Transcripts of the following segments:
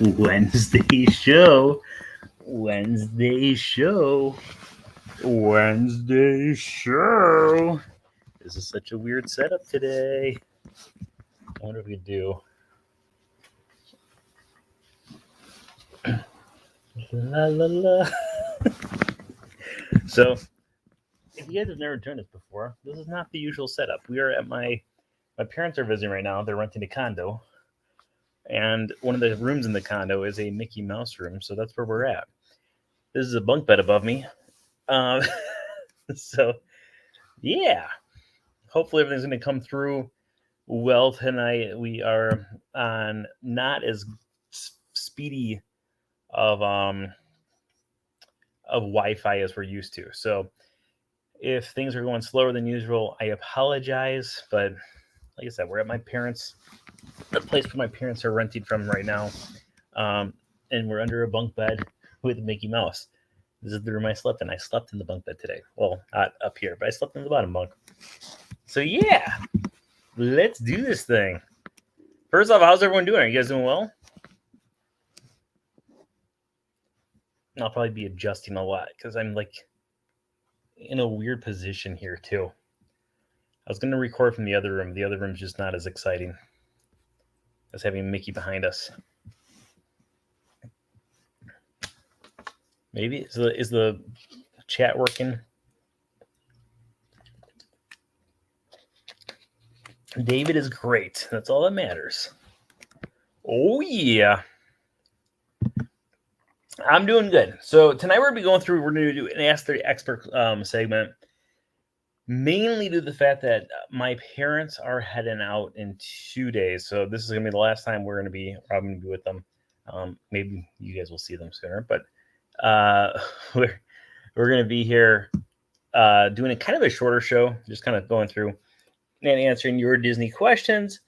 Wednesday show. Wednesday show. Wednesday show. This is such a weird setup today. I wonder if we do. La la la. So, if you guys have never joined us before, this is not the usual setup. We are at my parents are visiting right now. They're renting a condo, and one of the rooms in the condo is a Mickey Mouse room. So that's where we're at. This is a bunk bed above me. Um, so yeah, hopefully everything's going to come through well tonight. We are on not as speedy of Wi-Fi as we're used to. So if things are going slower than usual, I apologize. But like I said, we're at my parents', the place where my parents are renting from right now, and we're under a bunk bed with Mickey Mouse. This is the room I slept in. I slept in the bunk bed today. Well, not up here, but I slept in the bottom bunk. So yeah, let's do this thing. First off, how's everyone doing? Are you guys doing well? I'll probably be adjusting a lot because I'm like in a weird position here too. I was going to record from the other room. The other room's just not as exciting as having Mickey behind us. Maybe is the chat working? David is great. That's all that matters. Oh yeah. I'm doing good. So tonight we're going to be going through, we're going to do an Ask the Expert segment, mainly due to the fact that my parents are heading out in 2 days. So this is going to be the last time I'm going to be with them. Maybe you guys will see them sooner, but we're going to be here doing a kind of a shorter show, just kind of going through and answering your Disney questions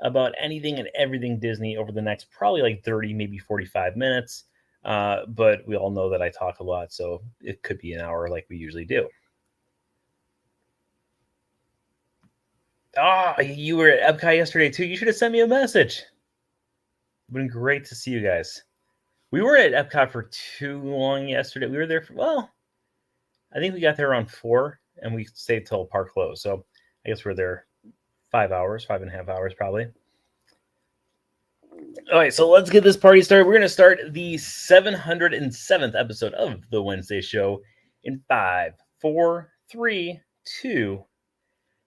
about anything and everything Disney over the next probably like 30, maybe 45 minutes. But we all know that I talk a lot, so it could be an hour like we usually do. Oh, you were at Epcot yesterday too. You should have sent me a message. It's been great to see you guys. We weren't at Epcot for too long yesterday. We were there for, well, I think we got there around 4 and we stayed till park closed. So I guess we're there 5 hours, 5.5 hours probably. All right, so let's get this party started. We're going to start the 707th episode of the Wednesday Show in 5, 4, 3, 2.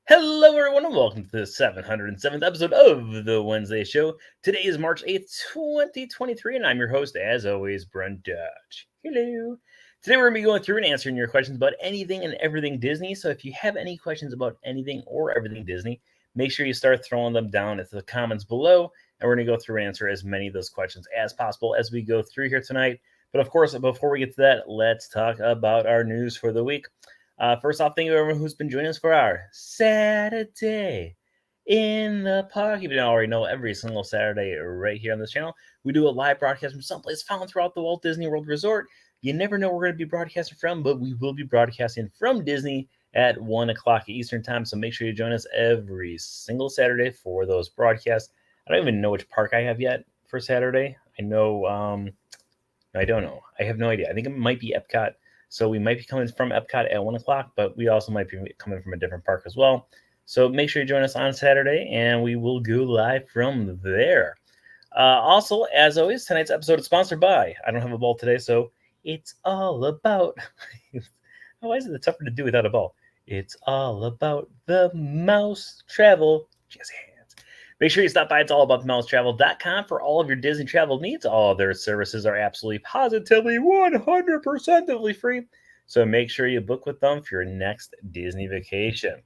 Hello, everyone, and welcome to the 707th episode of the Wednesday Show. Today is March 8th, 2023, and I'm your host, as always, Brent Dutch. Hello. Today we're going to be going through and answering your questions about anything and everything Disney. So if you have any questions about anything or everything Disney, make sure you start throwing them down into the comments below, and we're going to go through and answer as many of those questions as possible as we go through here tonight. But of course, before we get to that, let's talk about our news for the week. First off, thank you everyone who's been joining us for our Saturday in the Park. You already know every single Saturday right here on this channel, we do a live broadcast from someplace found throughout the Walt Disney World Resort. You never know where we're going to be broadcasting from, but we will be broadcasting from Disney at 1 o'clock Eastern time. So make sure you join us every single Saturday for those broadcasts. I don't even know which park I have yet for Saturday. I know, I don't know. I have no idea. I think it might be Epcot. So we might be coming from Epcot at 1 o'clock, but we also might be coming from a different park as well. So make sure you join us on Saturday, and we will go live from there. Also, as always, tonight's episode is sponsored by, I don't have a ball today, so it's all about, why is it tougher to do without a ball? It's all about the mouse travel. Jazz hands. Make sure you stop by. It's all about the mousetravel.com for all of your Disney travel needs. All of their services are absolutely positively 100% free. So make sure you book with them for your next Disney vacation.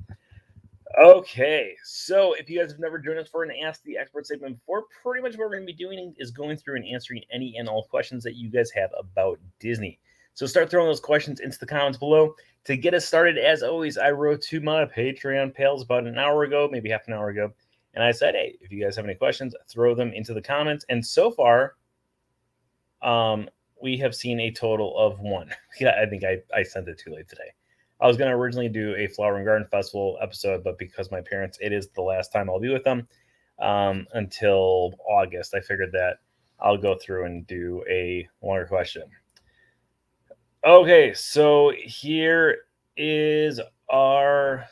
Okay, so if you guys have never joined us for an Ask the Expert segment before, pretty much what we're going to be doing is going through and answering any and all questions that you guys have about Disney. So start throwing those questions into the comments below. To get us started, as always, I wrote to my Patreon pals about an hour ago, maybe half an hour ago, and I said, hey, if you guys have any questions, throw them into the comments. And so far, we have seen a total of 1. Yeah, I think I sent it too late today. I was going to originally do a Flower and Garden Festival episode, but because my parents, it is the last time I'll be with them. until August. I figured that I'll go through and do a longer question. Okay, so here is our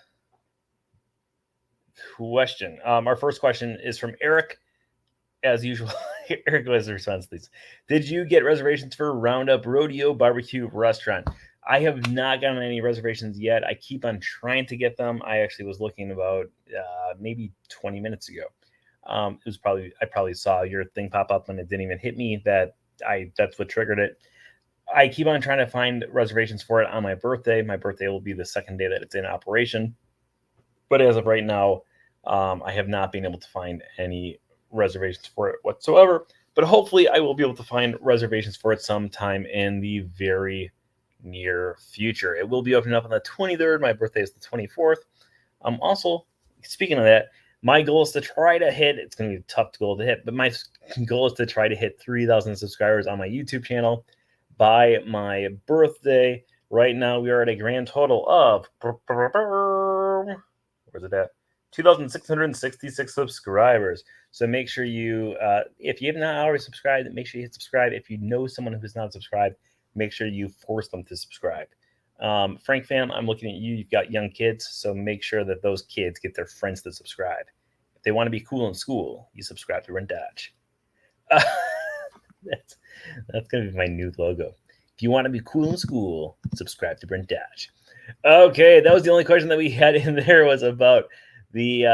question. Our first question is from Eric. As usual, Eric was the response to these. Did you get reservations for Roundup Rodeo Barbecue Restaurant? I have not gotten any reservations yet. I keep on trying to get them. I actually was looking about maybe 20 minutes ago. It was I probably saw your thing pop up and it didn't even hit me that's what triggered it. I keep on trying to find reservations for it on my birthday. My birthday will be the second day that it's in operation. But as of right now, I have not been able to find any reservations for it whatsoever. But hopefully I will be able to find reservations for it sometime in the very near future. It will be opening up on the 23rd. My birthday is the 24th. Also, speaking of that, my goal is to try to hit, it's going to be a tough goal to hit, but my goal is to try to hit 3,000 subscribers on my YouTube channel by my birthday. Right now, we are at a grand total of, where's it at? 2,666 subscribers. So make sure you, if you have not already subscribed, make sure you hit subscribe. If you know someone who's not subscribed, make sure you force them to subscribe. Frank fam, I'm looking at you. You've got young kids, so make sure that those kids get their friends to subscribe. If they want to be cool in school, you subscribe to Brent Dodge. That's going to be my new logo. If you want to be cool in school, subscribe to Brent Dodge. Okay, that was the only question that we had in there was about the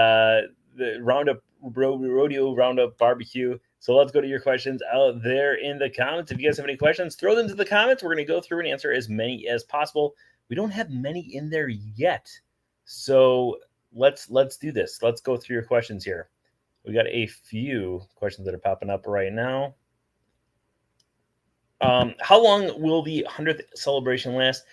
Roundup Rodeo Roundup Barbecue. So let's go to your questions out there in the comments. If you guys have any questions, throw them to the comments. We're going to go through and answer as many as possible. We don't have many in there yet. So let's do this. Let's go through your questions here. We got a few questions that are popping up right now. How long will the 100th celebration last?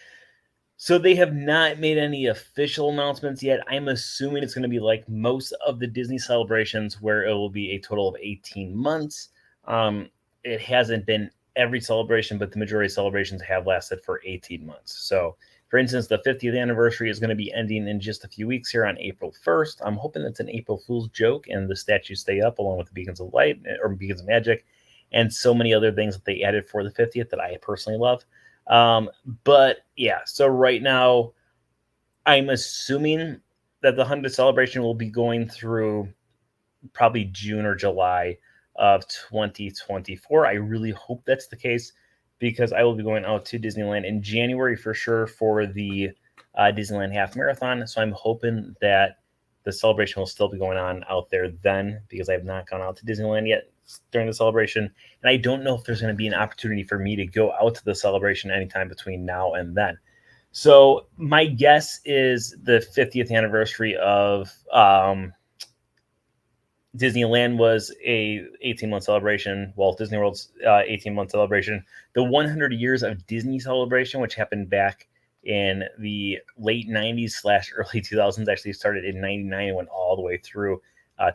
So they have not made any official announcements yet. I'm assuming it's going to be like most of the Disney celebrations where it will be a total of 18 months. It hasn't been every celebration, but the majority of celebrations have lasted for 18 months. So, for instance, the 50th anniversary is going to be ending in just a few weeks here on April 1st. I'm hoping that's an April Fool's joke and the statues stay up along with the Beacons of Light or Beacons of Magic and so many other things that they added for the 50th that I personally love. But yeah, so right now, I'm assuming that the 100th celebration will be going through probably June or July of 2024. I really hope that's the case because I will be going out to Disneyland in January for sure for the Disneyland Half Marathon. So I'm hoping that the celebration will still be going on out there then because I have not gone out to Disneyland yet during the celebration. And I don't know if there's going to be an opportunity for me to go out to the celebration anytime between now and then. So my guess is the 50th anniversary of Disneyland was a 18-month celebration. Walt Disney World's 18-month celebration. The 100 years of Disney celebration, which happened back in the late 90s / early 2000s, actually started in 99 and went all the way through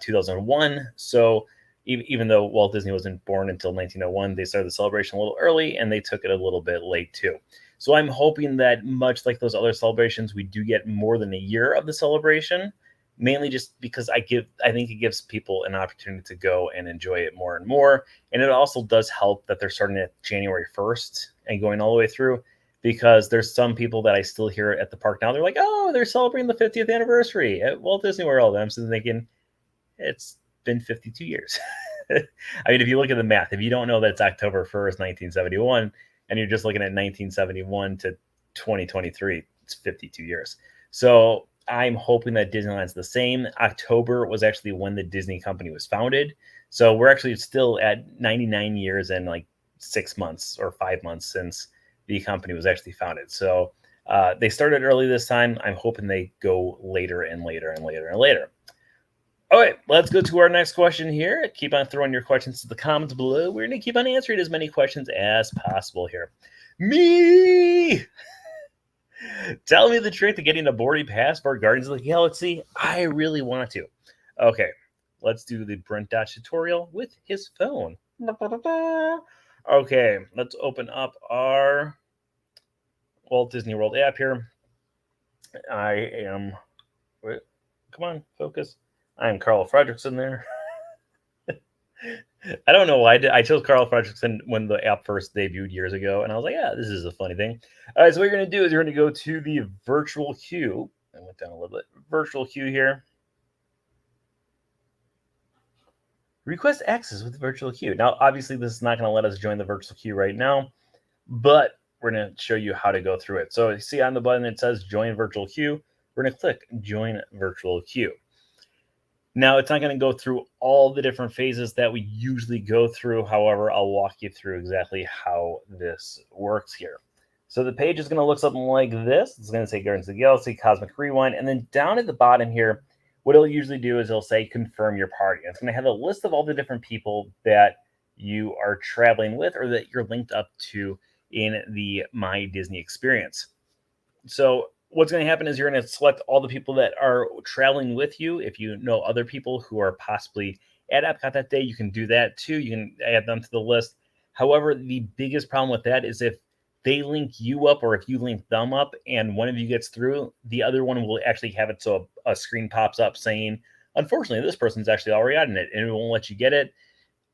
2001. So even though Walt Disney wasn't born until 1901, they started the celebration a little early and they took it a little bit late too. So I'm hoping that much like those other celebrations, we do get more than a year of the celebration, mainly just because I think it gives people an opportunity to go and enjoy it more and more. And it also does help that they're starting at January 1st and going all the way through, because there's some people that I still hear at the park now. They're like, oh, they're celebrating the 50th anniversary at Walt Disney World. And I'm sitting thinking, it's been 52 years. I mean, if you look at the math, if you don't know that it's October 1st, 1971, and you're just looking at 1971 to 2023, it's 52 years. So I'm hoping that Disneyland's the same. October was actually when the Disney company was founded. So we're actually still at 99 years and like 6 months or 5 months since the company was actually founded. So they started early this time. I'm hoping they go later and later and later and later. All right, let's go to our next question here. Keep on throwing your questions to the comments below. We're going to keep on answering as many questions as possible here. Me! Tell me the trick to getting a boarding pass for Guardians of the Galaxy. I really want to. Okay, let's do the Brent Dodge tutorial with his phone. Okay, let's open up our Walt Disney World app here. I am... Come on, focus. I'm Carl Fredrickson there. I don't know why I chose Carl Fredrickson when the app first debuted years ago, and I was like, yeah, this is a funny thing. All right, so what you're going to do is you're going to go to the virtual queue. I went down a little bit. Virtual queue here. Request access with the virtual queue. Now, obviously, this is not going to let us join the virtual queue right now, but we're going to show you how to go through it. So you see on the button, it says join virtual queue. We're going to click join virtual queue. Now, it's not going to go through all the different phases that we usually go through. However, I'll walk you through exactly how this works here. So the page is going to look something like this. It's going to say Guardians of the Galaxy, Cosmic Rewind, and then down at the bottom here, what it'll usually do is it'll say confirm your party. And it's going to have a list of all the different people that you are traveling with or that you're linked up to in the My Disney experience. So what's going to happen is you're going to select all the people that are traveling with you. If you know other people who are possibly at Epcot that day, you can do that too. You can add them to the list. However, the biggest problem with that is if they link you up or if you link them up and one of you gets through, the other one will actually have it so a screen pops up saying, unfortunately, this person's actually already on it, and it won't let you get it,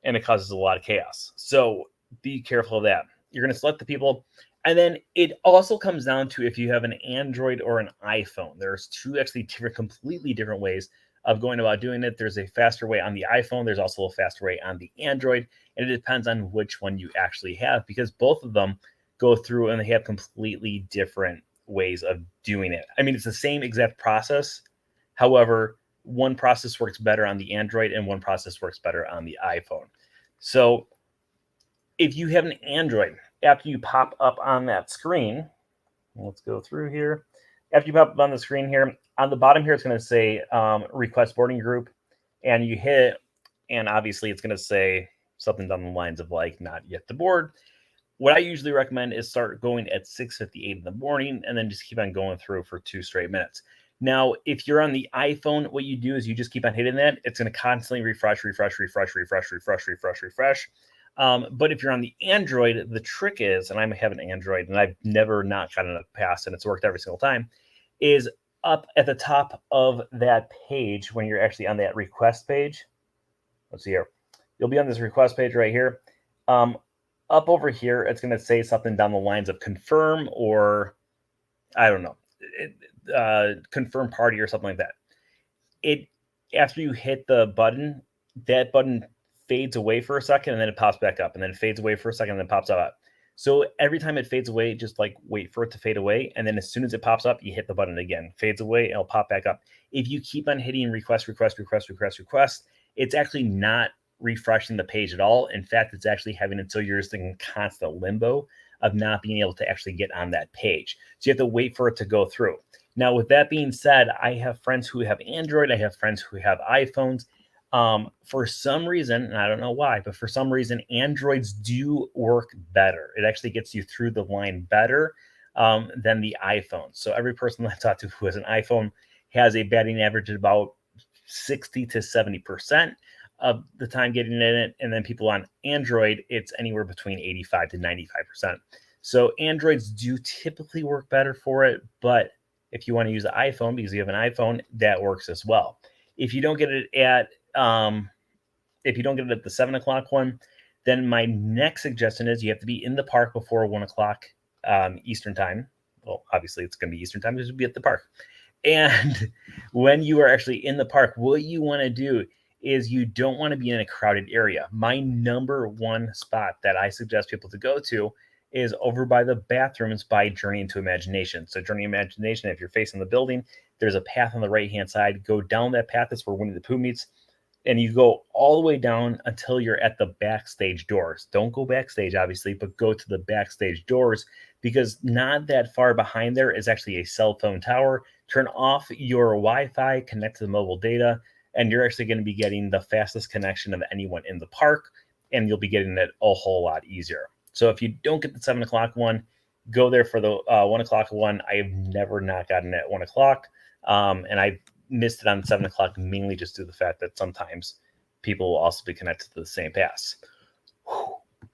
and it causes a lot of chaos. So be careful of that. You're going to select the people. And then it also comes down to if you have an Android or an iPhone. There's two actually completely different ways of going about doing it. There's a faster way on the iPhone. There's also a faster way on the Android. And it depends on which one you actually have because both of them go through and they have completely different ways of doing it. I mean, it's the same exact process. However, one process works better on the Android and one process works better on the iPhone. So if you have an Android, after you pop up on that screen, let's go through here. After you pop up on the screen here, on the bottom here, it's going to say request boarding group, and you hit it, and obviously it's going to say something down the lines of like not yet to board. What I usually recommend is start going at 6:58 in the morning and then just keep on going through for 2 straight minutes. Now, if you're on the iPhone, what you do is you just keep on hitting that. It's going to constantly refresh. But if you're on the Android, the trick is, and I have an Android and I've never not gotten a pass and it's worked every single time, is up at the top of that page when you're actually on that request page. Let's see here. You'll be on this request page right here. Up over here, it's going to say something down the lines of confirm or I don't know, confirm party or something like that. After you hit the button, that button fades away for a second and then it pops back up and then it fades away for a second and then pops up. So every time it fades away, just like wait for it to fade away. And then as soon as it pops up, you hit the button again, fades away, it'll pop back up. If you keep on hitting request, it's actually not refreshing the page at all. In fact, it's actually having it so you're just in constant limbo of not being able to actually get on that page. So you have to wait for it to go through. Now, with that being said, I have friends who have Android. I have friends who have iPhones. For some reason, and I don't know why, but for some reason, Androids do work better. It actually gets you through the line better than the iPhone. So every person that I talked to who has an iPhone has a batting average at about 60 to 70% of the time getting in it. And then people on Android, it's anywhere between 85 to 95%. So Androids do typically work better for it. But if you want to use the iPhone because you have an iPhone, that works as well. If you don't get it at the 7 o'clock one, then my next suggestion is you have to be in the park before 1 o'clock Eastern time. Well, obviously it's going to be Eastern time because you'll be at the park. And when you are actually in the park, what you want to do is you don't want to be in a crowded area. My number one spot that I suggest people to go to is over by the bathrooms by Journey into Imagination. So Journey into Imagination, if you're facing the building, there's a path on the right-hand side. Go down that path. That's where Winnie the Pooh meets. And you go all the way down until you're at the backstage doors. Don't go backstage, obviously, but go to the backstage doors because not that far behind there is actually a cell phone tower. Turn off your Wi-Fi, connect to the mobile data, and you're actually going to be getting the fastest connection of anyone in the park, and you'll be getting it a whole lot easier. So if you don't get the 7 o'clock one, go there for the 1 o'clock one. I have never not gotten it at 1 o'clock, and I missed it on 7 o'clock mainly just due to the fact that sometimes people will also be connected to the same pass.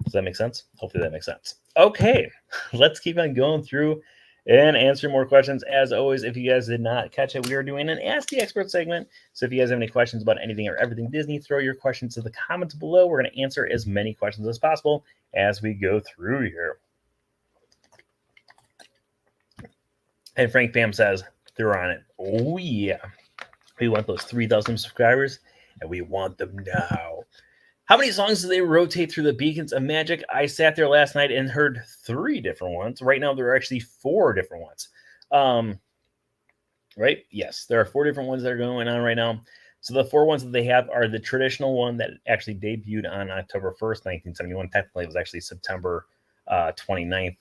Does that make sense? Hopefully that makes sense. Okay, let's keep on going through and answer more questions. As always, if you guys did not catch it, we are doing an Ask the Expert segment. So if you guys have any questions about anything or everything Disney, throw your questions to the comments below. We're going to answer as many questions as possible as we go through here. And Frank Pam says, they're on it. Oh, yeah. We want those 3,000 subscribers, and we want them now. How many songs do they rotate through the Beacons of Magic? I sat there last night and heard 3 different ones. Right now, there are actually 4 different ones. Right? Yes, there are 4 different ones that are going on right now. So the 4 ones that they have are the traditional one that actually debuted on October 1st, 1971. Technically, it was actually September 29th,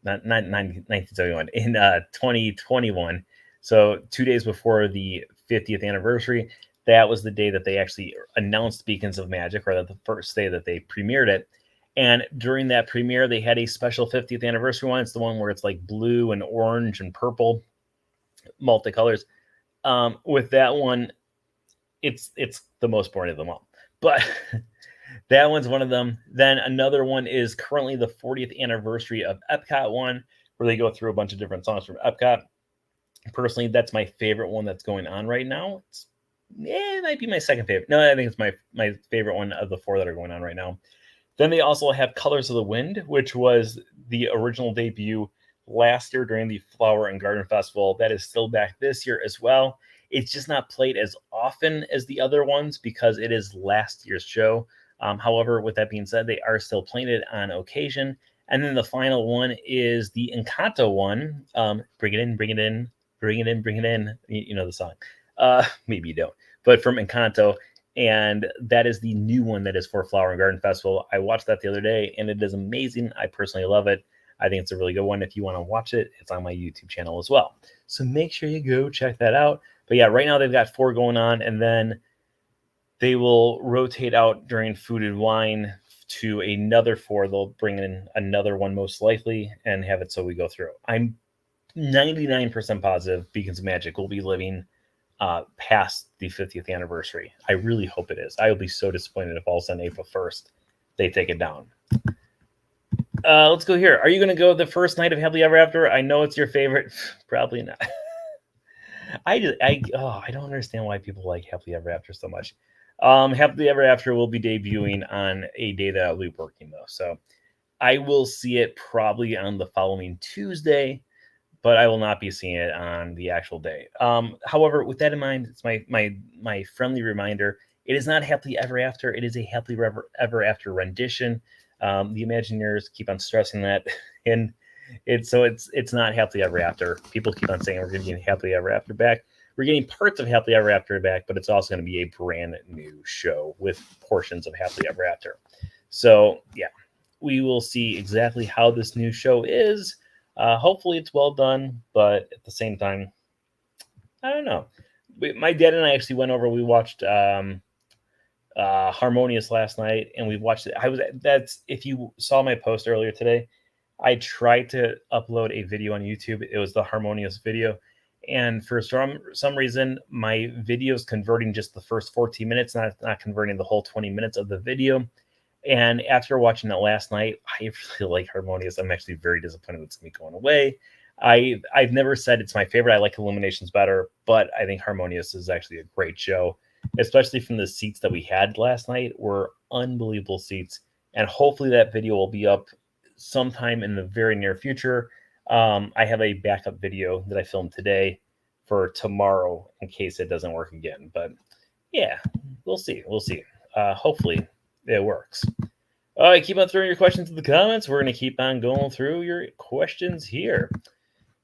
not 1971, in 2021. So 2 days before the 50th anniversary. That was the day that they actually announced Beacons of Magic, or that the first day that they premiered it. And during that premiere, they had a special 50th anniversary one. It's the one where it's like blue and orange and purple, multicolors. With that one, it's the most boring of them all. But that one's one of them. Then another one is currently the 40th anniversary of Epcot one, where they go through a bunch of different songs from Epcot. Personally, that's my favorite one that's going on right now. It might be my second favorite. No, I think it's my favorite one of the 4 that are going on right now. Then they also have Colors of the Wind, which was the original debut last year during the Flower and Garden Festival. That is still back this year as well. It's just not played as often as the other ones because it is last year's show. However, with that being said, they are still playing it on occasion. And then the final one is the Encanto one. Bring it in, bring it in, bring it in, bring it in. You know the song. Maybe you don't, but from Encanto. And that is the new one that is for Flower and Garden Festival. I watched that the other day, and it is amazing. I personally love it. I think it's a really good one. If you want to watch it, it's on my YouTube channel as well. So make sure you go check that out. But yeah, right now they've got 4 going on, and then they will rotate out during Food and Wine to another 4. They'll bring in another one most likely and have it so we go through. I'm 99% positive Beacons of Magic will be living past the 50th anniversary. I really hope it is. I will be so disappointed if all of a sudden April 1st they take it down. Let's go here. Are you going to go the first night of Happily Ever After? I know it's your favorite. Probably not. I don't understand why people like Happily Ever After so much. Happily Ever After will be debuting on a day that I'll be working though, so I will see it probably on the following Tuesday, but I will not be seeing it on the actual day. However, with that in mind, it's my friendly reminder. It is not Happily Ever After. It is a Happily Ever After rendition. The Imagineers keep on stressing that, and it's not Happily Ever After. People keep on saying we're going to get Happily Ever After back. We're getting parts of Happily Ever After back, but it's also going to be a brand new show with portions of Happily Ever After. So yeah, we will see exactly how this new show is. Hopefully it's well done, but at the same time, I don't know. My dad and I actually went over. We watched Harmonious last night, and we watched it. If you saw my post earlier today, I tried to upload a video on YouTube. It was the Harmonious video, and for some reason, my video is converting just the first 14 minutes, not converting the whole 20 minutes of the video. And after watching it last night, I really like Harmonious. I'm actually very disappointed it's going to be going away. I've never said it's my favorite. I like Illuminations better, but I think Harmonious is actually a great show, especially from the seats that we had last night were unbelievable seats. And hopefully that video will be up sometime in the very near future. I have a backup video that I filmed today for tomorrow in case it doesn't work again. But yeah, we'll see. Hopefully it works. All right, keep on throwing your questions in the comments. We're going to keep on going through your questions here.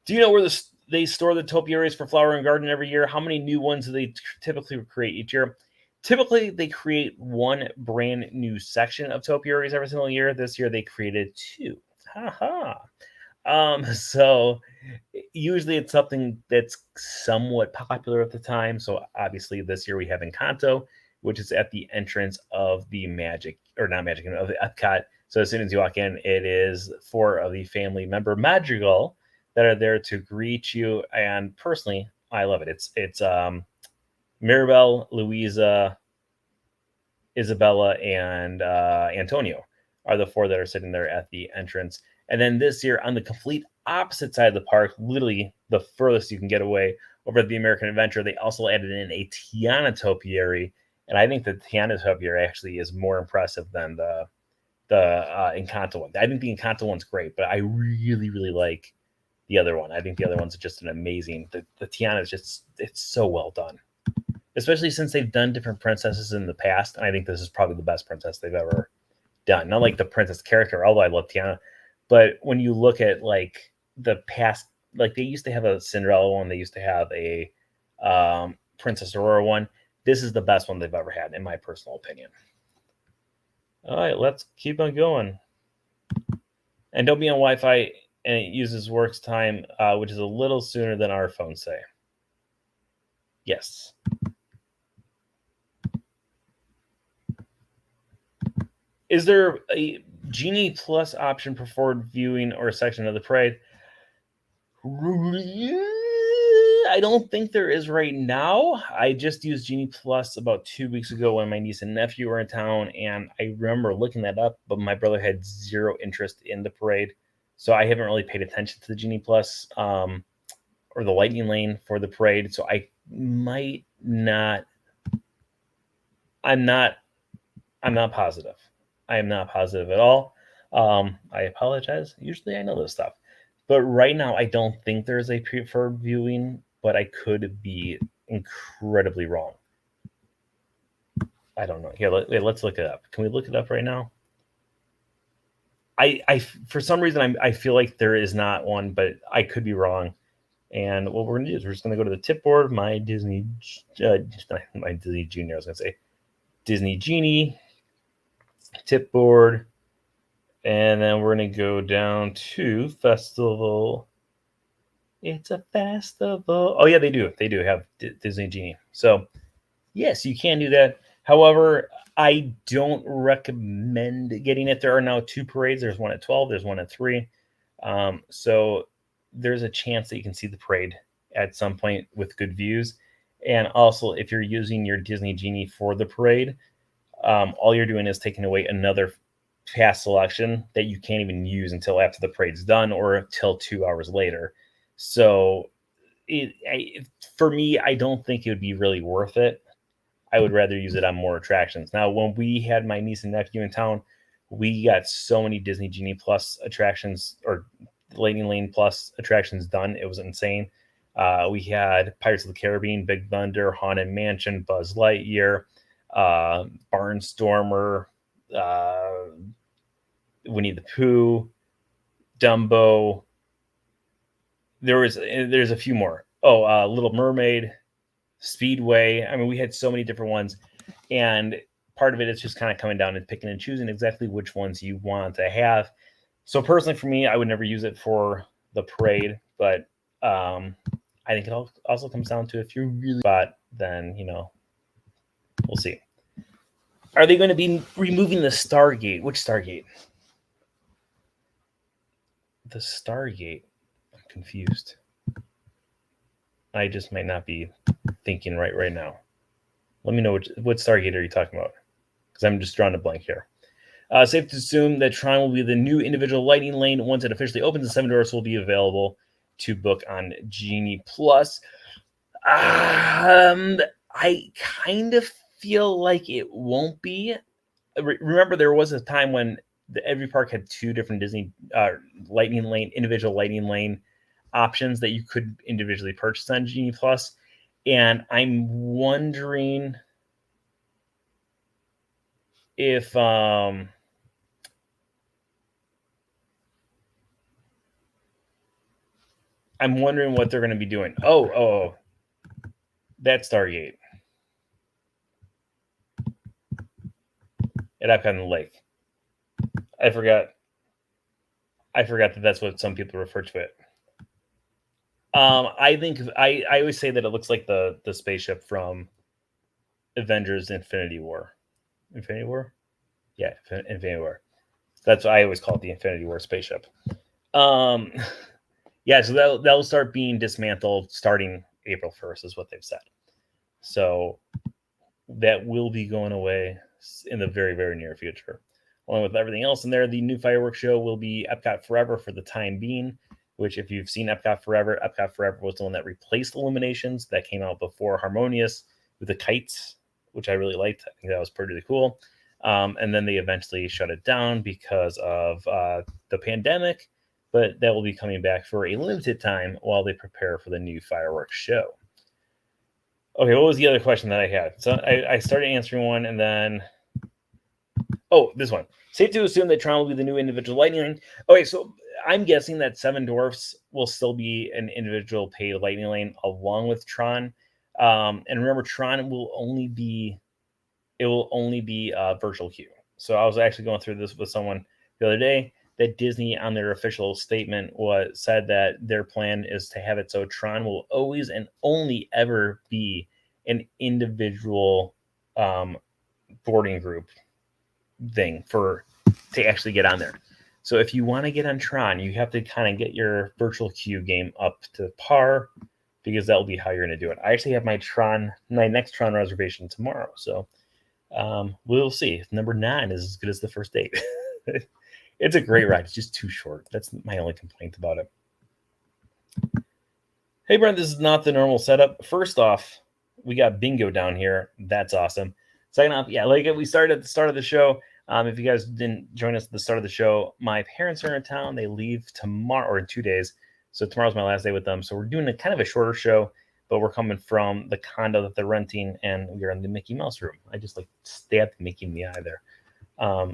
Do you know where they store the topiaries for Flower and Garden every year? How many new ones do they typically create each year? Typically, they create one brand new section of topiaries every single year. This year, they created 2. So usually it's something that's somewhat popular at the time. So obviously this year we have Encanto, which is at the entrance of the of the Epcot. So as soon as you walk in, it is 4 of the family member Madrigal that are there to greet you. And personally, I love it. It's Mirabel, Louisa, Isabella, and Antonio are the 4 that are sitting there at the entrance. And then this year, on the complete opposite side of the park, literally the furthest you can get away, over at the American Adventure, they also added in a Tiana topiary, and I think the Tiana topiary actually is more impressive than the Encanto one. I think the Encanto one's great, but I really, really like the other one. I think the other one's just an amazing. The Tiana is just, it's so well done, especially since they've done different princesses in the past, and I think this is probably the best princess they've ever done. Not like the princess character, although I love Tiana, but when you look at like the past, like they used to have a Cinderella one, they used to have a Princess Aurora one. This is the best one they've ever had, in my personal opinion. All right, let's keep on going. And don't be on Wi-Fi, and it uses works time, which is a little sooner than our phones say. Yes. Is there a Genie Plus option for forward viewing or a section of the parade? I don't think there is right now. I just used Genie Plus about 2 weeks ago when my niece and nephew were in town, and I remember looking that up, but my brother had zero interest in the parade, so I haven't really paid attention to the Genie Plus or the Lightning Lane for the parade, so I might not. I'm not positive. I am not positive at all. I apologize. Usually I know this stuff. But right now, I don't think there's a preferred viewing, but I could be incredibly wrong. I don't know. Here, let's look it up. Can we look it up right now? I for some reason, I feel like there is not one, but I could be wrong. And what we're going to do is we're just going to go to the tip board, my Disney Junior, I was going to say, Disney Genie, tip board. And then we're going to go down to festival. It's a festival. Oh, yeah, they do. They do have Disney Genie. So, yes, you can do that. However, I don't recommend getting it. There are now 2 parades. There's one at 12. There's one at 3. So there's a chance that you can see the parade at some point with good views. And also, if you're using your Disney Genie for the parade, all you're doing is taking away another pass selection that you can't even use until after the parade's done or until 2 hours later. So for me, I don't think it would be really worth it. I would rather use it on more attractions. Now, when we had my niece and nephew in town, we got so many Disney Genie Plus attractions or Lightning Lane Plus attractions done. It was insane. We had Pirates of the Caribbean, Big Thunder, Haunted Mansion, Buzz Lightyear, Barnstormer, Winnie the Pooh, Dumbo. There's a few more. Little Mermaid, Speedway. I mean, we had so many different ones, and part of it is just kind of coming down and picking and choosing exactly which ones you want to have. So personally, for me, I would never use it for the parade, but I think it also comes down to if you really spot, then we'll see. Are they going to be removing the Stargate? Which Stargate? The Stargate. I'm confused. I just might not be thinking right now. Let me know what Stargate are you talking about? Because I'm just drawing a blank here. Safe to assume that Tron will be the new individual Lightning Lane. Once it officially opens, the 7 doors will be available to book on Genie Plus. I kind of feel like it won't be. Remember, there was a time when every park had 2 different Disney Lightning Lane, individual Lightning Lane options that you could individually purchase on Genie Plus. And I'm wondering if I'm wondering what they're going to be doing. Oh, that's Stargate at Epcot in the Lake. I forgot that that's what some people refer to it. I think I always say that it looks like the spaceship from Avengers Infinity War. Infinity War? Yeah, Infinity War. That's what I always call it, the Infinity War spaceship. Yeah, so that'll start being dismantled starting April 1st is what they've said. So that will be going away in the very, very near future. Along with everything else in there, the new fireworks show will be Epcot forever for the time being. which if you've seen Epcot Forever was the one that replaced Illuminations that came out before Harmonious with the kites, which I really liked. I think that was pretty cool. And then they eventually shut it down because of the pandemic, but that will be coming back for a limited time while they prepare for the new fireworks show. Okay, what was the other question that I had? So I started answering one, and then... Oh, this one. Safe to assume that Tron will be the new individual lightning lane. Okay, so I'm guessing that Seven Dwarfs will still be an individual paid lightning lane along with Tron. And remember, Tron will only be virtual queue. So I was actually going through this with someone the other day that Disney on their official statement said that their plan is to have it so Tron will always and only ever be an individual boarding group thing to actually get on there. So if you want to get on Tron, you have to kind of get your virtual queue game up to par, because that will be how you're going to do it. I actually have my next Tron reservation tomorrow, so we'll see. Number 9 is as good as the first 8. It's a great ride. It's just too short. That's my only complaint about it. Hey, Brent, this is not the normal setup. First off, we got bingo down here. That's awesome. Second off, yeah, like we started at the start of the show. If you guys didn't join us at the start of the show, my parents are in town. They leave tomorrow, or in 2 days. So tomorrow's my last day with them. So we're doing a kind of a shorter show, but we're coming from the condo that they're renting, and we're in the Mickey Mouse room. I just like stabbed Mickey in the eye there.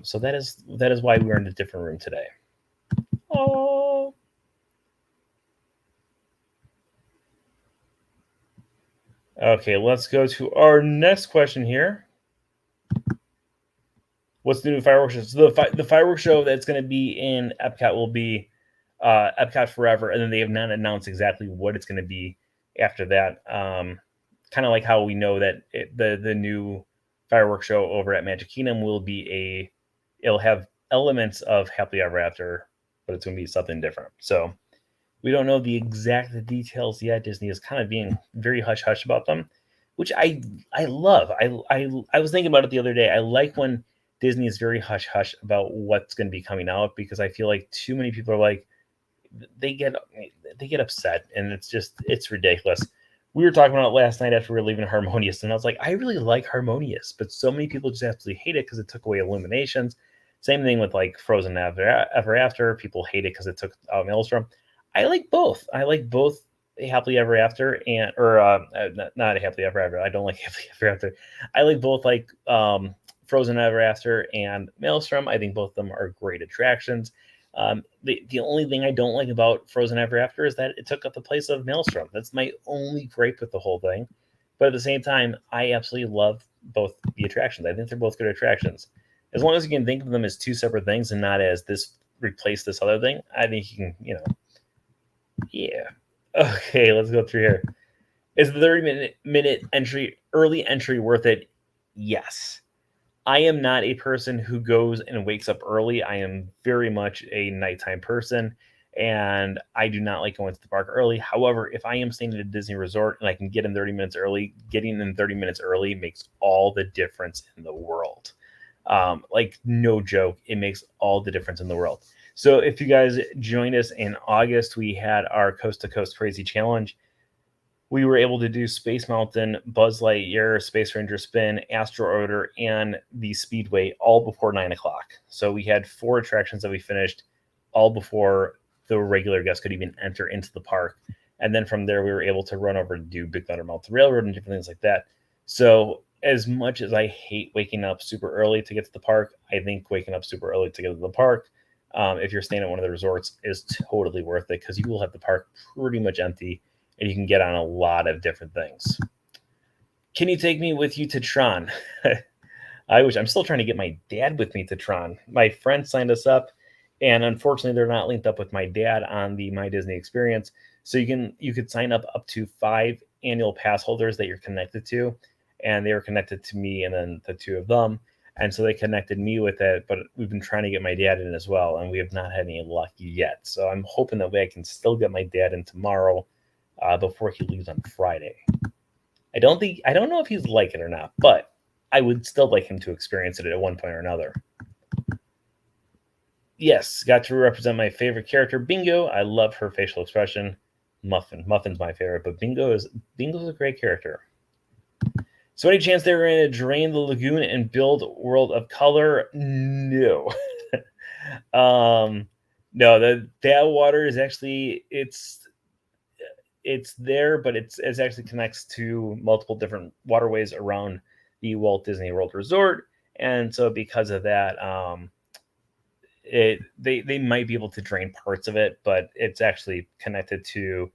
So that is why we're in a different room today. Oh. Okay, let's go to our next question here. What's the new fireworks show? So the fireworks show that's going to be in Epcot will be Epcot Forever, and then they have not announced exactly what it's going to be after that. Kind of like how we know that the new fireworks show over at Magic Kingdom it'll have elements of Happily Ever After, but it's going to be something different. So we don't know the exact details yet. Disney is kind of being very hush-hush about them, which I love. I was thinking about it the other day. I like when Disney is very hush-hush about what's going to be coming out, because I feel like too many people are like, they get upset, and it's ridiculous. We were talking about it last night after we were leaving Harmonious, and I was like, I really like Harmonious, but so many people just absolutely hate it because it took away Illuminations. Same thing with like Frozen Ever After. People hate it because it took out Maelstrom. I like both. I like both Happily Ever After not a Happily Ever After. I don't like Happily Ever After. I like both, like Frozen Ever After and Maelstrom. I think both of them are great attractions. The only thing I don't like about Frozen Ever After is that it took up the place of Maelstrom. That's my only gripe with the whole thing. But at the same time, I absolutely love both the attractions. I think they're both good attractions. As long as you can think of them as two separate things and not as this replace this other thing, I think you can, yeah. Okay, let's go through here. Is the 30-minute early entry worth it? Yes. I am not a person who goes and wakes up early. I am very much a nighttime person, and I do not like going to the park early. However, if I am staying at a Disney resort and I can get in 30 minutes early, getting in 30 minutes early makes all the difference in the world. Like, no joke, it makes all the difference in the world. So if you guys joined us in August, we had our Coast to Coast Crazy Challenge. We were able to do Space Mountain, Buzz Lightyear, Space Ranger Spin, Astro Orbiter, and the Speedway all before 9 o'clock. So we had 4 attractions that we finished all before the regular guests could even enter into the park. And then from there, we were able to run over to do Big Thunder Mountain Railroad and different things like that. So as much as I hate waking up super early to get to the park, I think waking up super early to get to the park, if you're staying at one of the resorts, is totally worth it, because you will have the park pretty much empty and you can get on a lot of different things. Can you take me with you to Tron? I wish. I'm still trying to get my dad with me to Tron. My friend signed us up, and unfortunately they're not linked up with my dad on the My Disney Experience. So you could sign up to 5 annual pass holders that you're connected to, and they were connected to me and then the 2 of them. And so they connected me with it, but we've been trying to get my dad in as well, and we have not had any luck yet. So I'm hoping that way I can still get my dad in tomorrow before he leaves on Friday. I don't know if he's like it or not, but I would still like him to experience it at one point or another. Yes, got to represent my favorite character, Bingo. I love her facial expression. Muffin's my favorite, but Bingo's a great character. So any chance they were going to drain the lagoon and build World of Color? No. No, that water is actually it's there, but it's actually connects to multiple different waterways around the Walt Disney World Resort, and so because of that, they might be able to drain parts of it, but it's actually connected to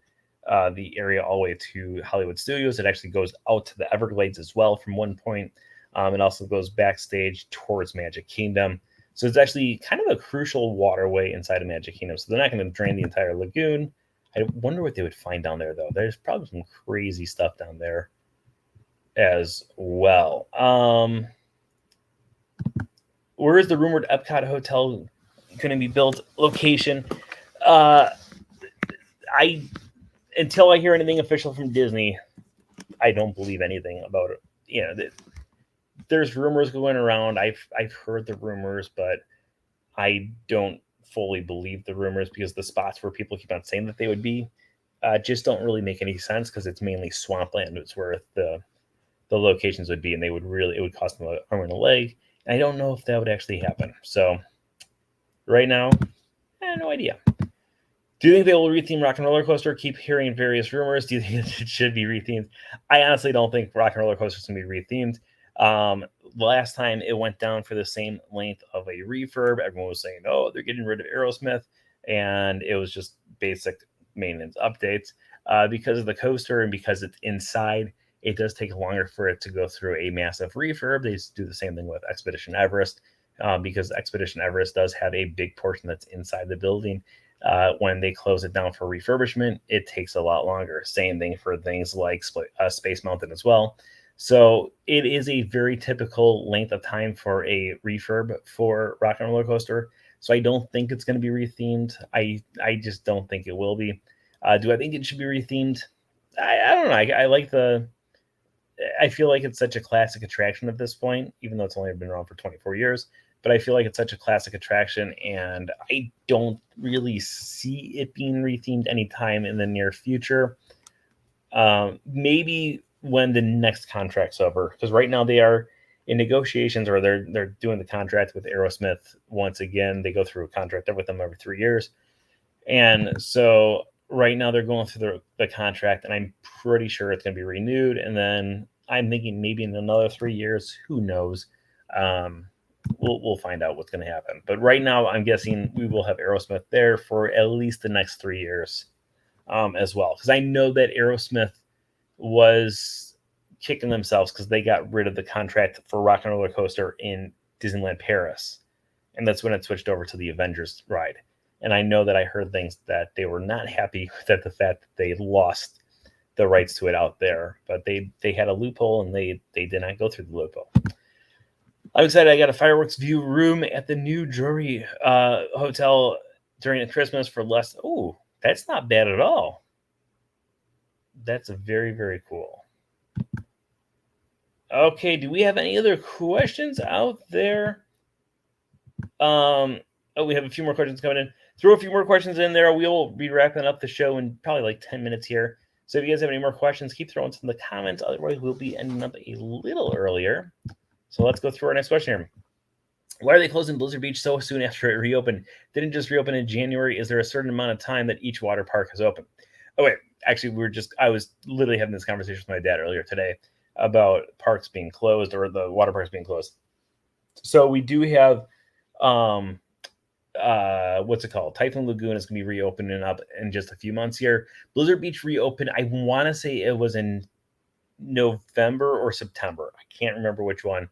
the area all the way to Hollywood Studios. It actually goes out to the Everglades as well from one point. It also goes backstage towards Magic Kingdom. So it's actually kind of a crucial waterway inside of Magic Kingdom. So they're not going to drain the entire lagoon. I wonder what they would find down there, though. There's probably some crazy stuff down there as well. Where is the rumored Epcot Hotel going to be built location? Until I hear anything official from Disney, I don't believe anything about it. There's rumors going around. I've heard the rumors, but I don't fully believe the rumors because the spots where people keep on saying that they would be just don't really make any sense because it's mainly swampland. It's where the locations would be, and it would cost them an arm and a leg. And I don't know if that would actually happen. So right now, I have no idea. Do you think they will retheme Rock and Roller Coaster? Keep hearing various rumors. Do you think it should be rethemed? I honestly don't think Rock and Roller Coaster is going to be rethemed. Last time it went down for the same length of a refurb. Everyone was saying, oh, they're getting rid of Aerosmith. And it was just basic maintenance updates. Because of the coaster and because it's inside, it does take longer for it to go through a massive refurb. They do the same thing with Expedition Everest. Because Expedition Everest does have a big portion that's inside the building. When they close it down for refurbishment, it takes a lot longer. Same thing for things like Space Mountain as well. So it is a very typical length of time for a refurb for Rock and Roller Coaster. So I don't think it's going to be rethemed. I just don't think it will be. Do I think it should be rethemed? I don't know. I feel like it's such a classic attraction at this point, even though it's only been around for 24 years. But I feel like it's such a classic attraction, and I don't really see it being rethemed anytime in the near future. Maybe when the next contract's over, because right now they are in negotiations, or they're doing the contract with Aerosmith once again. They go through a contract with them every 3 years, and so right now they're going through the contract, and I'm pretty sure it's going to be renewed. And then I'm thinking maybe in another 3 years, who knows? We'll find out what's going to happen. But right now, I'm guessing we will have Aerosmith there for at least the next 3 years as well. Because I know that Aerosmith was kicking themselves because they got rid of the contract for Rock and Roller Coaster in Disneyland Paris. And that's when it switched over to the Avengers ride. And I know that I heard things that they were not happy with the fact that they lost the rights to it out there. But they had a loophole, and they did not go through the loophole. I'm excited. I got a fireworks view room at the new Drury Hotel during Christmas for less. Oh, that's not bad at all. That's very, very cool. Okay, do we have any other questions out there? We have a few more questions coming in. Throw a few more questions in there. We will be wrapping up the show in probably like 10 minutes here. So if you guys have any more questions, keep throwing some in the comments. Otherwise, we'll be ending up a little earlier. So let's go through our next question here. Why are they closing Blizzard Beach so soon after it reopened? Didn't just reopen in January. Is there a certain amount of time that each water park has open? Oh, wait. Actually, I was literally having this conversation with my dad earlier today about parks being closed, or the water parks being closed. So we do have, what's it called? Typhoon Lagoon is going to be reopening up in just a few months here. Blizzard Beach reopened, I want to say it was in November or September. I can't remember which one.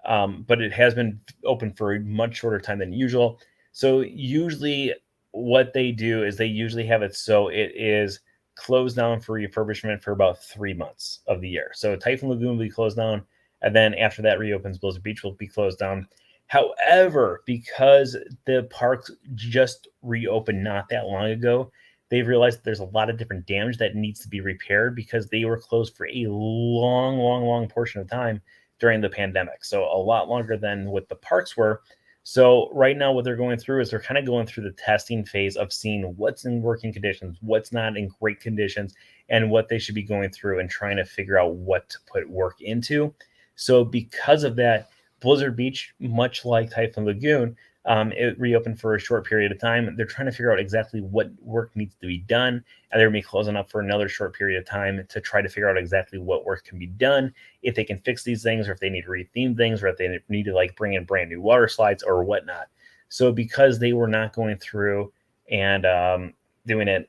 But it has been open for a much shorter time than usual. So usually what they do is they usually have it so it is closed down for refurbishment for about 3 months of the year. So Typhoon Lagoon will be closed down, and then after that reopens, Blizzard Beach will be closed down. However, because the parks just reopened not that long ago, they've realized that there's a lot of different damage that needs to be repaired because they were closed for a long portion of time during the pandemic. So a lot longer than what the parks were. So right now, what they're going through is they're kind of going through the testing phase of seeing what's in working conditions, what's not in great conditions, and what they should be going through and trying to figure out what to put work into. So because of that, Blizzard Beach, much like Typhoon Lagoon, it reopened for a short period of time. They're trying to figure out exactly what work needs to be done, and they're going to be closing up for another short period of time to try to figure out exactly what work can be done, if they can fix these things, or if they need to retheme things, or if they need to like bring in brand new water slides or whatnot. So because they were not going through and doing it,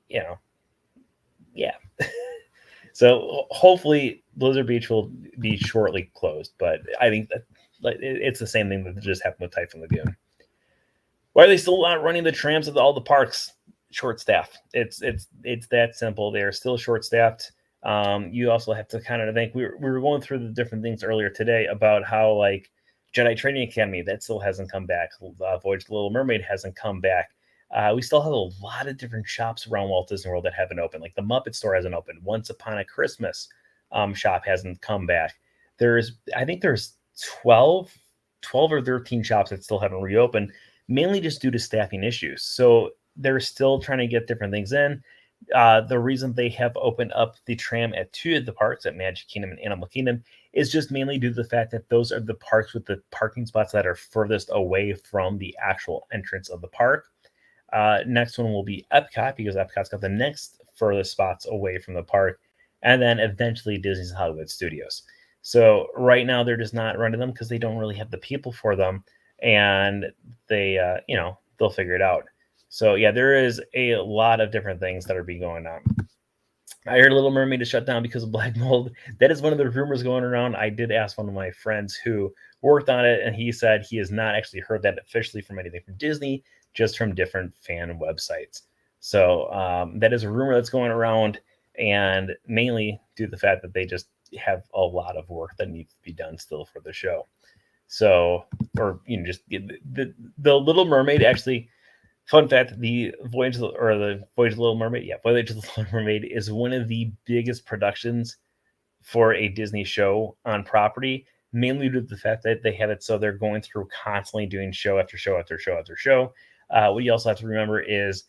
yeah. So hopefully Blizzard Beach will be shortly closed, but I think that it's the same thing that just happened with Typhoon Lagoon. Why are they still not running the trams at all the parks? Short staff. It's that simple. They are still short staffed. You also have to kind of think. We were going through the different things earlier today about how like Jedi Training Academy that still hasn't come back. Voyage of the Little Mermaid hasn't come back. We still have a lot of different shops around Walt Disney World that haven't opened. Like the Muppet Store hasn't opened. Once Upon a Christmas shop hasn't come back. I think there's 12 or 13 shops that still haven't reopened, mainly just due to staffing issues. So they're still trying to get different things in. The reason they have opened up the tram at 2 of the parks, at Magic Kingdom and Animal Kingdom, is just mainly due to the fact that those are the parks with the parking spots that are furthest away from the actual entrance of the park. Next one will be Epcot, because Epcot's got the next furthest spots away from the park, and then eventually Disney's Hollywood Studios. So right now they're just not running them because they don't really have the people for them, and they, they'll figure it out. So yeah, there is a lot of different things that are being going on. I heard Little Mermaid is shut down because of black mold. That is one of the rumors going around. I did ask one of my friends who worked on it, and he said he has not actually heard that officially from anything from Disney, just from different fan websites. So that is a rumor that's going around, and mainly due to the fact that they just have a lot of work that needs to be done still for the show. So, or just the Little Mermaid actually. Fun fact: the Voyage of the Little Mermaid, Voyage of the Little Mermaid is one of the biggest productions for a Disney show on property, mainly due to the fact that they have it so they're going through constantly doing show after show after show after show. What you also have to remember is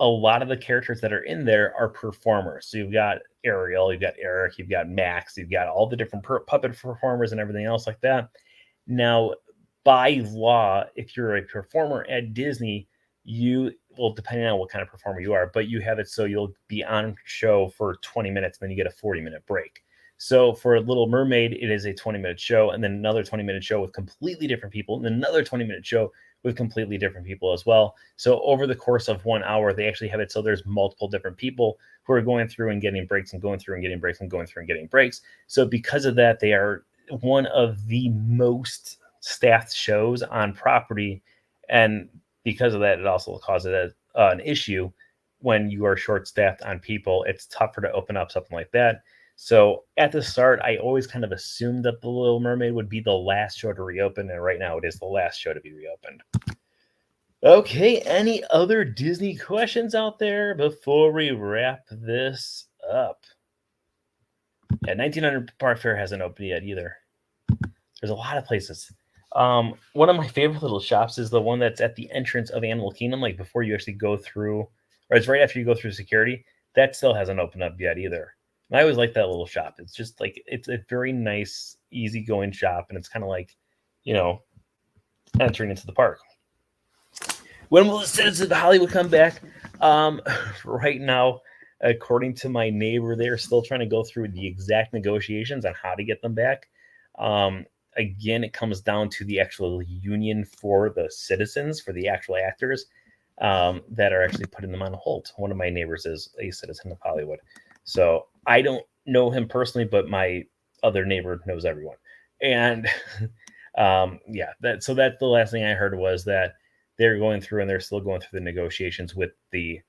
a lot of the characters that are in there are performers. So you've got Ariel, you've got Eric, you've got Max, you've got all the different puppet performers and everything else like that. Now, by law, if you're a performer at Disney, depending on what kind of performer you are, but you have it so you'll be on show for 20 minutes, and then you get a 40-minute break. So for Little Mermaid, it is a 20-minute show, and then another 20-minute show with completely different people, and another 20-minute show with completely different people as well. So over the course of 1 hour, they actually have it so there's multiple different people who are going through and getting breaks and going through and getting breaks and going through and getting breaks. So because of that, they are one of the most staffed shows on property, and because of that, it also causes an issue when you are short-staffed on people. It's tougher to open up something like that. So at the start, I always kind of assumed that The Little Mermaid would be the last show to reopen, and right now it is the last show to be reopened. Okay, any other Disney questions out there before we wrap this up? Yeah, 1900 Park Fair hasn't opened yet either. There's a lot of places. One of my favorite little shops is the one that's at the entrance of Animal Kingdom, like before you actually go through, or it's right after you go through security. That still hasn't opened up yet either. And I always like that little shop. It's just like, it's a very nice, easygoing shop, and it's kind of like, entering into the park. When will the Citizens of Hollywood come back? Right now, according to my neighbor, they're still trying to go through the exact negotiations on how to get them back. Again, it comes down to the actual union for the citizens, for the actual actors that are actually putting them on hold. One of my neighbors is a citizen of Hollywood. So I don't know him personally, but my other neighbor knows everyone. And that's the last thing I heard was that they're going through, and they're still going through the negotiations with the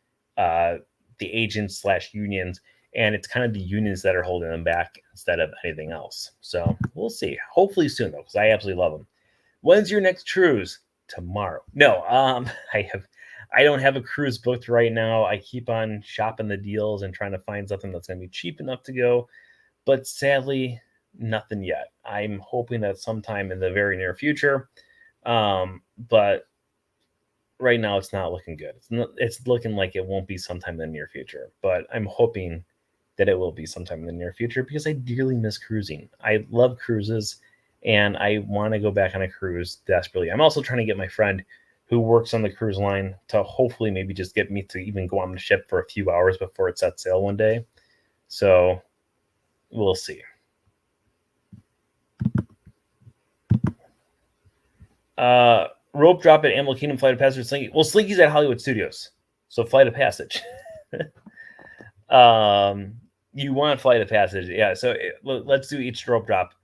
agents / unions. And it's kind of the unions that are holding them back instead of anything else. So we'll see. Hopefully soon, though, because I absolutely love them. When's your next cruise? Tomorrow. No, I don't have a cruise booked right now. I keep on shopping the deals and trying to find something that's going to be cheap enough to go. But sadly, nothing yet. I'm hoping that sometime in the very near future, But right now it's not looking good. It's looking like it won't be sometime in the near future, but I'm hoping that it will be sometime in the near future because I dearly miss cruising. I love cruises and I want to go back on a cruise desperately. I'm also trying to get my friend who works on the cruise line to hopefully maybe just get me to even go on the ship for a few hours before it sets sail one day. So we'll see. Rope drop at Animal Kingdom, Flight of Passage, Slinky. Well, Slinky's at Hollywood Studios, so Flight of Passage. You want Flight of Passage, yeah. So let's do each rope drop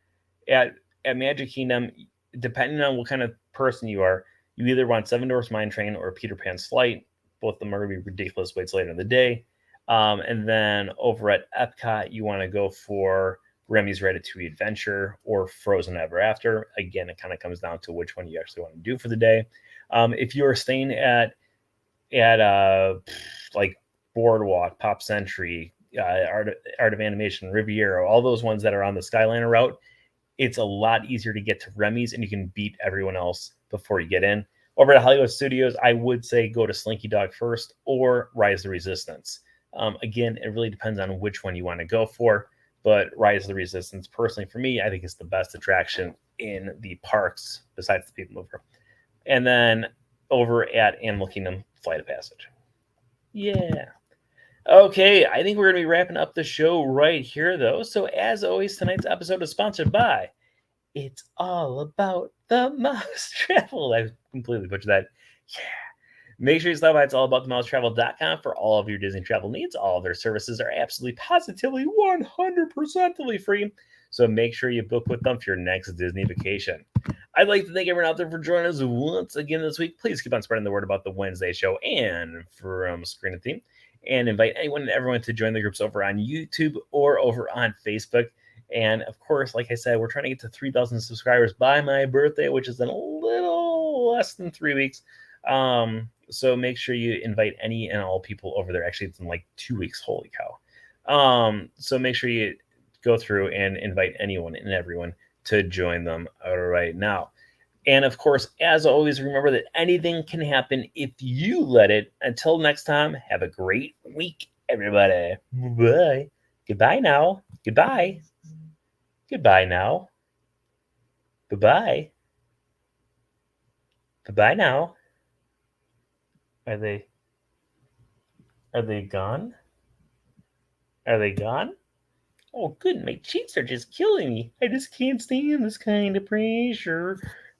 at Magic Kingdom. Depending on what kind of person you are, you either want Seven Dwarfs Mine Train or Peter Pan's Flight. Both of them are going to be ridiculous waits later in the day. And then over at Epcot, you want to go for Remy's Ratatouille Adventure or Frozen Ever After. Again, it kind of comes down to which one you actually want to do for the day. If you are staying at like Boardwalk, Pop Century, Art of Animation, Riviera, all those ones that are on the Skyliner route, it's a lot easier to get to Remy's and you can beat everyone else before you get in. Over at Hollywood Studios, I would say go to Slinky Dog first or Rise of the Resistance. Again, it really depends on which one you want to go for, but Rise of the Resistance, personally for me, I think is the best attraction in the parks besides the People Mover. And then over at Animal Kingdom, Flight of Passage. Yeah. Okay, I think we're going to be wrapping up the show right here, though. So, as always, tonight's episode is sponsored by It's All About the Mouse Travel. I completely butchered that. Yeah. Make sure you stop by itsallaboutthemousetravel.com for all of your Disney travel needs. All of their services are absolutely, positively, 100% free. So make sure you book with them for your next Disney vacation. I'd like to thank everyone out there for joining us once again this week. Please keep on spreading the word about the Wednesday show and from Screen and Theme. And invite anyone and everyone to join the groups over on YouTube or over on Facebook. And of course, like I said, we're trying to get to 3,000 subscribers by my birthday, which is in a little less than 3 weeks. So make sure you invite any and all people over there. Actually, it's in like 2 weeks. Holy cow. So make sure you go through and invite anyone and everyone to join them right now. And of course, as always, remember that anything can happen if you let it. Until next time, have a great week, everybody. Bye. Goodbye now. Goodbye. Goodbye now. Bye-bye. Bye-bye now. Are they gone? Are they gone? Oh, good. My cheeks are just killing me. I just can't stand this kind of pressure.